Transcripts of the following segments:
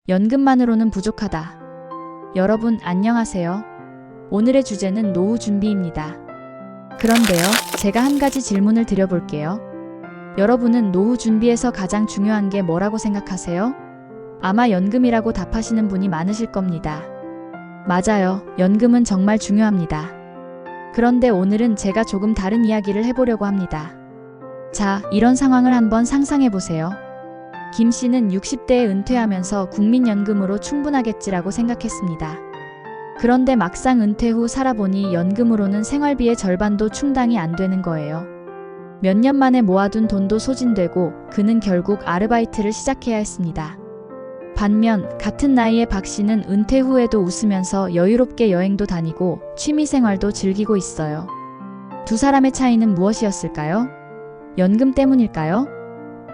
연금만으로는 부족하다. 여러분 안녕하세요. 오늘의 주제는 노후 준비입니다. 그런데요, 제가 한 가지 질문을 드려볼게요. 여러분은 노후 준비에서 가장 중요한 게 뭐라고 생각하세요? 아마 연금이라고 답하시는 분이 많으실 겁니다. 맞아요. 연금은 정말 중요합니다. 그런데 오늘은 제가 조금 다른 이야기를 해보려고 합니다. 자, 이런 상황을 한번 상상해보세요. 김 씨는 60대에 은퇴하면서 국민연금으로 충분하겠지라고 생각했습니다. 그런데 막상 은퇴 후 살아보니 연금으로는 생활비의 절반도 충당이 안 되는 거예요. 몇 년 만에 모아둔 돈도 소진되고 그는 결국 아르바이트를 시작해야 했습니다. 반면 같은 나이의 박 씨는 은퇴 후에도 웃으면서 여유롭게 여행도 다니고 취미생활도 즐기고 있어요. 두 사람의 차이는 무엇이었을까요? 연금 때문일까요?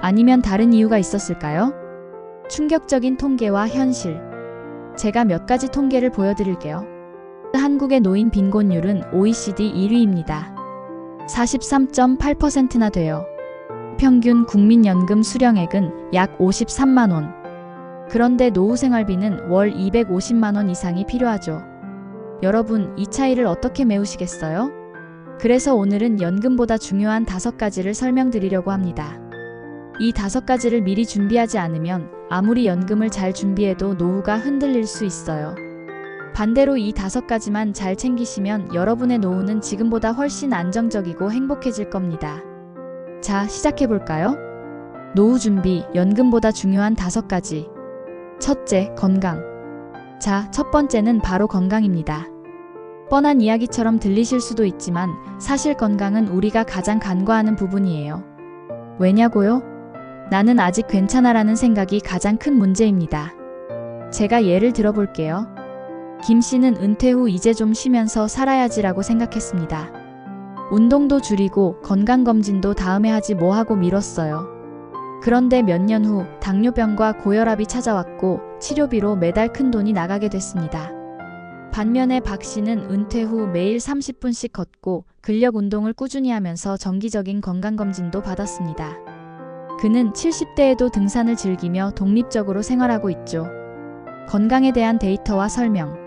아니면 다른 이유가 있었을까요? 충격적인 통계와 현실. 제가 몇 가지 통계를 보여드릴게요. 한국의 노인 빈곤율은 OECD 1위입니다. 43.8%나 돼요. 평균 국민연금 수령액은 약 53만 원. 그런데 노후 생활비는 월 250만 원 이상이 필요하죠. 여러분, 이 차이를 어떻게 메우시겠어요? 그래서 오늘은 연금보다 중요한 5가지를 설명드리려고 합니다. 이 5가지를 미리 준비하지 않으면 아무리 연금을 잘 준비해도 노후가 흔들릴 수 있어요. 반대로 이 5가지만 잘 챙기시면 여러분의 노후는 지금보다 훨씬 안정적이고 행복해질 겁니다. 자, 시작해볼까요? 노후 준비, 연금보다 중요한 5가지. 첫째, 건강. 자, 첫 번째는 바로 건강입니다. 뻔한 이야기처럼 들리실 수도 있지만 사실 건강은 우리가 가장 간과하는 부분이에요. 왜냐고요? 나는 아직 괜찮아라는 생각이 가장 큰 문제입니다. 제가 예를 들어볼게요. 김 씨는 은퇴 후 이제 좀 쉬면서 살아야지라고 생각했습니다. 운동도 줄이고 건강검진도 다음에 하지 뭐 하고 미뤘어요. 그런데 몇 년 후 당뇨병과 고혈압이 찾아왔고 치료비로 매달 큰 돈이 나가게 됐습니다. 반면에 박 씨는 은퇴 후 매일 30분씩 걷고 근력 운동을 꾸준히 하면서 정기적인 건강검진도 받았습니다. 그는 70대에도 등산을 즐기며 독립적으로 생활하고 있죠. 건강에 대한 데이터와 설명.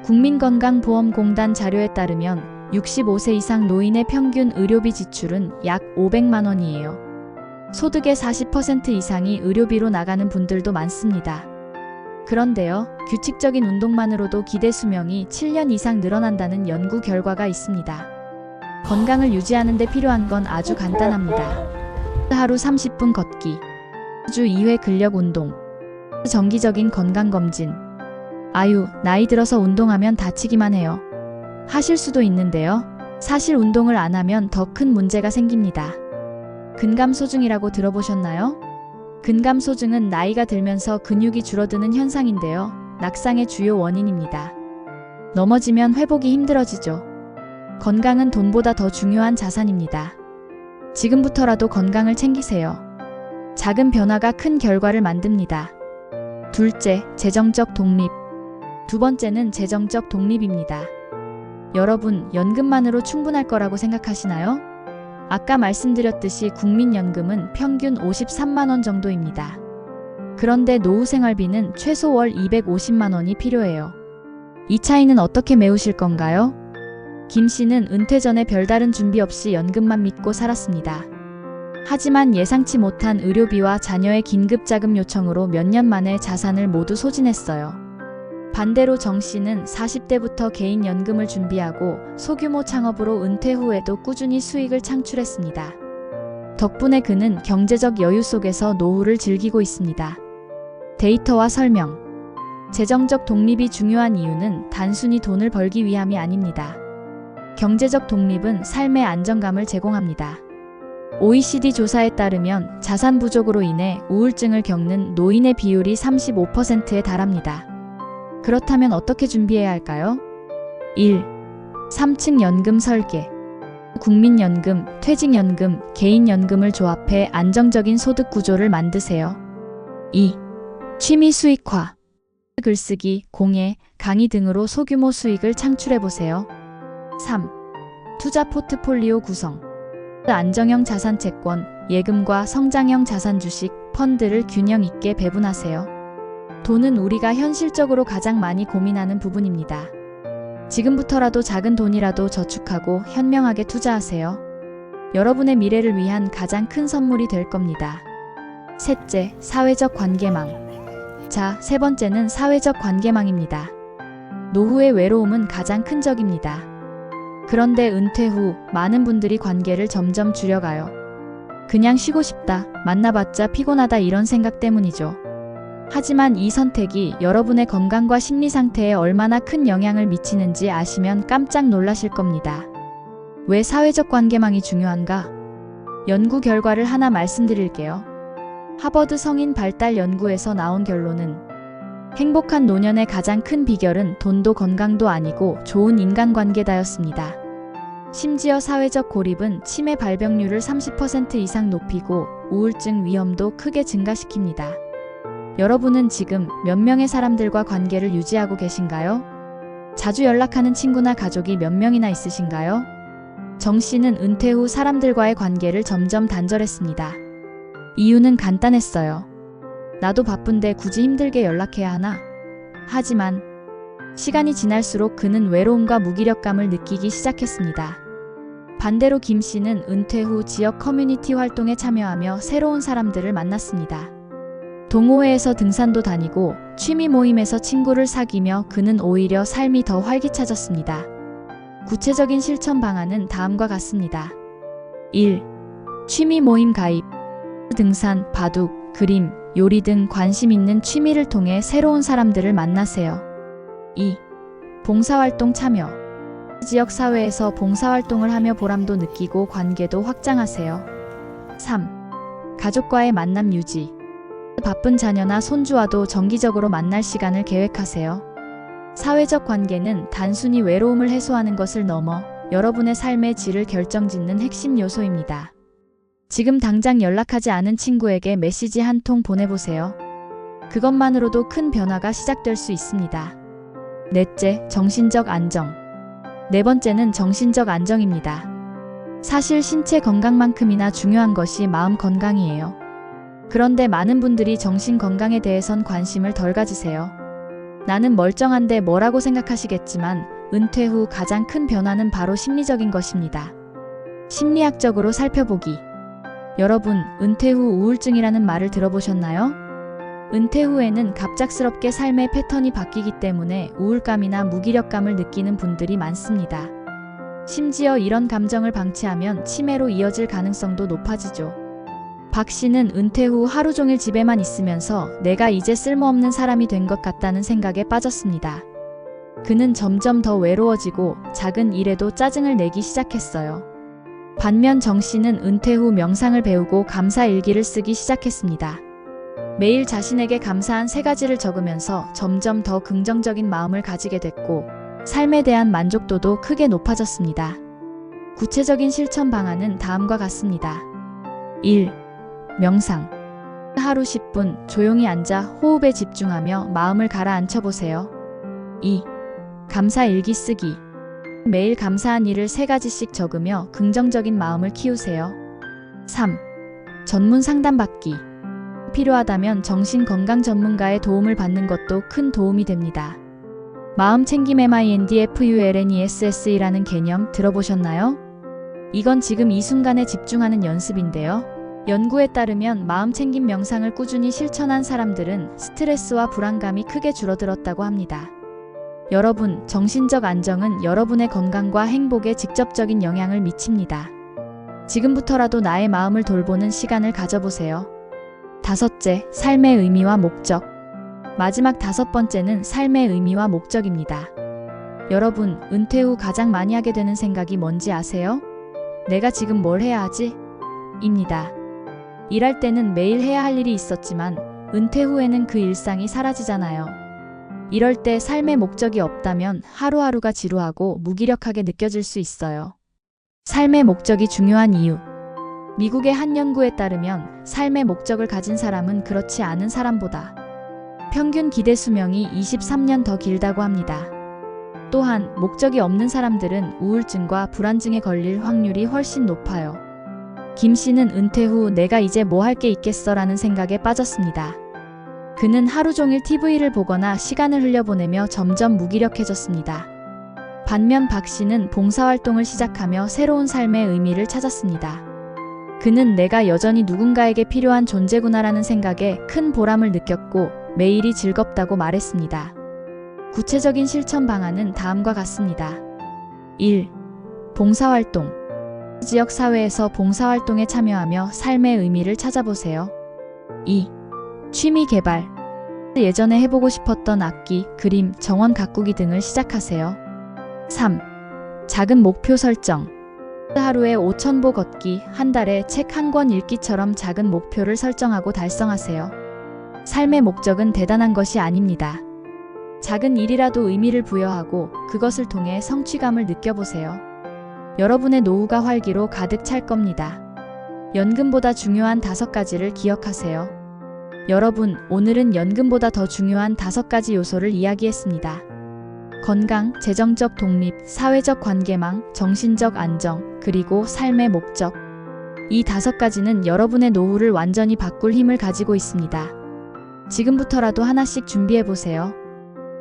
국민건강보험공단 자료에 따르면 65세 이상 노인의 평균 의료비 지출은 약 500만 원이에요. 소득의 40% 이상이 의료비로 나가는 분들도 많습니다. 그런데요, 규칙적인 운동만으로도 기대 수명이 7년 이상 늘어난다는 연구 결과가 있습니다. 건강을 유지하는 데 필요한 건 아주 간단합니다. 하루 30분 걷기, 주 2회 근력 운동, 정기적인 건강검진. 아유, 나이 들어서 운동하면 다치기만 해요. 하실 수도 있는데요. 사실 운동을 안 하면 더 큰 문제가 생깁니다. 근감소증이라고 들어보셨나요? 근감소증은 나이가 들면서 근육이 줄어드는 현상인데요. 낙상의 주요 원인입니다. 넘어지면 회복이 힘들어지죠. 건강은 돈보다 더 중요한 자산입니다. 지금부터라도 건강을 챙기세요. 작은 변화가 큰 결과를 만듭니다. 둘째, 재정적 독립. 두 번째는 재정적 독립입니다. 여러분, 연금만으로 충분할 거라고 생각하시나요? 아까 말씀드렸듯이 국민연금은 평균 53만 원 정도입니다. 그런데 노후 생활비는 최소 월 250만 원이 필요해요. 이 차이는 어떻게 메우실 건가요? 김 씨는 은퇴 전에 별다른 준비 없이 연금만 믿고 살았습니다. 하지만 예상치 못한 의료비와 자녀의 긴급자금 요청으로 몇 년 만에 자산을 모두 소진했어요. 반대로 정 씨는 40대부터 개인연금을 준비하고 소규모 창업으로 은퇴 후에도 꾸준히 수익을 창출했습니다. 덕분에 그는 경제적 여유 속에서 노후를 즐기고 있습니다. 데이터와 설명. 재정적 독립이 중요한 이유는 단순히 돈을 벌기 위함이 아닙니다. 경제적 독립은 삶의 안정감을 제공합니다. OECD 조사에 따르면 자산 부족으로 인해 우울증을 겪는 노인의 비율이 35%에 달합니다. 그렇다면 어떻게 준비해야 할까요? 1. 3층 연금 설계. 국민연금, 퇴직연금, 개인연금을 조합해 안정적인 소득 구조를 만드세요. 2. 취미 수익화. 글쓰기, 공예, 강의 등으로 소규모 수익을 창출해보세요. 3. 투자 포트폴리오 구성. 안정형 자산 채권, 예금과 성장형 자산 주식, 펀드를 균형 있게 배분하세요. 돈은 우리가 현실적으로 가장 많이 고민하는 부분입니다. 지금부터라도 작은 돈이라도 저축하고 현명하게 투자하세요. 여러분의 미래를 위한 가장 큰 선물이 될 겁니다. 셋째, 사회적 관계망. 자, 세 번째는 사회적 관계망입니다. 노후의 외로움은 가장 큰 적입니다. 그런데 은퇴 후 많은 분들이 관계를 점점 줄여가요. 그냥 쉬고 싶다, 만나봤자 피곤하다 이런 생각 때문이죠. 하지만 이 선택이 여러분의 건강과 심리 상태에 얼마나 큰 영향을 미치는지 아시면 깜짝 놀라실 겁니다. 왜 사회적 관계망이 중요한가? 연구 결과를 하나 말씀드릴게요. 하버드 성인 발달 연구에서 나온 결론은 행복한 노년의 가장 큰 비결은 돈도 건강도 아니고 좋은 인간관계다였습니다. 심지어 사회적 고립은 치매 발병률을 30% 이상 높이고 우울증 위험도 크게 증가시킵니다. 여러분은 지금 몇 명의 사람들과 관계를 유지하고 계신가요? 자주 연락하는 친구나 가족이 몇 명이나 있으신가요? 정 씨는 은퇴 후 사람들과의 관계를 점점 단절했습니다. 이유는 간단했어요. 나도 바쁜데 굳이 힘들게 연락해야 하나? 하지만 시간이 지날수록 그는 외로움과 무기력감을 느끼기 시작했습니다. 반대로 김 씨는 은퇴 후 지역 커뮤니티 활동에 참여하며 새로운 사람들을 만났습니다. 동호회에서 등산도 다니고 취미 모임에서 친구를 사귀며 그는 오히려 삶이 더 활기차졌습니다. 구체적인 실천 방안은 다음과 같습니다. 1. 취미 모임 가입. 등산, 바둑, 그림, 요리 등 관심 있는 취미를 통해 새로운 사람들을 만나세요. 2. 봉사활동 참여. 지역 사회에서 봉사활동을 하며 보람도 느끼고 관계도 확장하세요. 3. 가족과의 만남 유지. 바쁜 자녀나 손주와도 정기적으로 만날 시간을 계획하세요. 사회적 관계는 단순히 외로움을 해소하는 것을 넘어 여러분의 삶의 질을 결정짓는 핵심 요소입니다. 지금 당장 연락하지 않은 친구에게 메시지 한 통 보내보세요. 그것만으로도 큰 변화가 시작될 수 있습니다. 넷째, 정신적 안정. 네 번째는 정신적 안정입니다. 사실 신체 건강만큼이나 중요한 것이 마음 건강이에요. 그런데 많은 분들이 정신 건강에 대해선 관심을 덜 가지세요. 나는 멀쩡한데 뭐라고 생각하시겠지만 은퇴 후 가장 큰 변화는 바로 심리적인 것입니다. 심리학적으로 살펴보기. 여러분, 은퇴 후 우울증이라는 말을 들어보셨나요? 은퇴 후에는 갑작스럽게 삶의 패턴이 바뀌기 때문에 우울감이나 무기력감을 느끼는 분들이 많습니다. 심지어 이런 감정을 방치하면 치매로 이어질 가능성도 높아지죠. 박 씨는 은퇴 후 하루 종일 집에만 있으면서 내가 이제 쓸모없는 사람이 된 것 같다는 생각에 빠졌습니다. 그는 점점 더 외로워지고 작은 일에도 짜증을 내기 시작했어요. 반면 정 씨는 은퇴 후 명상을 배우고 감사 일기를 쓰기 시작했습니다. 매일 자신에게 감사한 3가지를 적으면서 점점 더 긍정적인 마음을 가지게 됐고 삶에 대한 만족도도 크게 높아졌습니다. 구체적인 실천 방안은 다음과 같습니다. 1. 명상. 하루 10분 조용히 앉아 호흡에 집중하며 마음을 가라앉혀 보세요. 2. 감사 일기 쓰기. 매일 감사한 일을 3가지씩 적으며 긍정적인 마음을 키우세요. 3. 전문 상담 받기. 필요하다면 정신건강 전문가의 도움을 받는 것도 큰 도움이 됩니다. 마음챙김 MINDFULNESS이라는 개념 들어보셨나요? 이건 지금 이 순간에 집중하는 연습인데요. 연구에 따르면 마음챙김 명상을 꾸준히 실천한 사람들은 스트레스와 불안감이 크게 줄어들었다고 합니다. 여러분, 정신적 안정은 여러분의 건강과 행복에 직접적인 영향을 미칩니다. 지금부터라도 나의 마음을 돌보는 시간을 가져보세요. 5째, 삶의 의미와 목적. 마지막 5번째는 삶의 의미와 목적입니다. 여러분, 은퇴 후 가장 많이 하게 되는 생각이 뭔지 아세요? 내가 지금 뭘 해야 하지? 입니다. 일할 때는 매일 해야 할 일이 있었지만 은퇴 후에는 그 일상이 사라지잖아요. 이럴 때 삶의 목적이 없다면 하루하루가 지루하고 무기력하게 느껴질 수 있어요. 삶의 목적이 중요한 이유. 미국의 한 연구에 따르면 삶의 목적을 가진 사람은 그렇지 않은 사람보다 평균 기대 수명이 23년 더 길다고 합니다. 또한 목적이 없는 사람들은 우울증과 불안증에 걸릴 확률이 훨씬 높아요. 김 씨는 은퇴 후 내가 이제 뭐 할 게 있겠어 라는 생각에 빠졌습니다. 그는 하루 종일 TV를 보거나 시간을 흘려보내며 점점 무기력해졌습니다. 반면 박 씨는 봉사활동을 시작하며 새로운 삶의 의미를 찾았습니다. 그는 내가 여전히 누군가에게 필요한 존재구나라는 생각에 큰 보람을 느꼈고 매일이 즐겁다고 말했습니다. 구체적인 실천 방안은 다음과 같습니다. 1. 봉사활동. 지역 사회에서 봉사활동에 참여하며 삶의 의미를 찾아보세요. 2. 취미 개발. 예전에 해보고 싶었던 악기, 그림, 정원 가꾸기 등을 시작하세요. 3. 작은 목표 설정. 하루에 5,000보 걷기, 한 달에 책 한 권 읽기처럼 작은 목표를 설정하고 달성하세요. 삶의 목적은 대단한 것이 아닙니다. 작은 일이라도 의미를 부여하고 그것을 통해 성취감을 느껴보세요. 여러분의 노후가 활기로 가득 찰 겁니다. 연금보다 중요한 5가지를 기억하세요. 여러분, 오늘은 연금보다 더 중요한 5가지 요소를 이야기했습니다. 건강, 재정적 독립, 사회적 관계망, 정신적 안정, 그리고 삶의 목적. 이 5가지는 여러분의 노후를 완전히 바꿀 힘을 가지고 있습니다. 지금부터라도 하나씩 준비해보세요.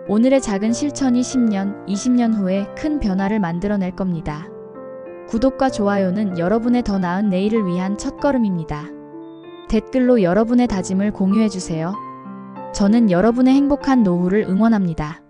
오늘의 작은 실천이 10년, 20년 후에 큰 변화를 만들어낼 겁니다. 구독과 좋아요는 여러분의 더 나은 내일을 위한 첫걸음입니다. 댓글로 여러분의 다짐을 공유해주세요. 저는 여러분의 행복한 노후를 응원합니다.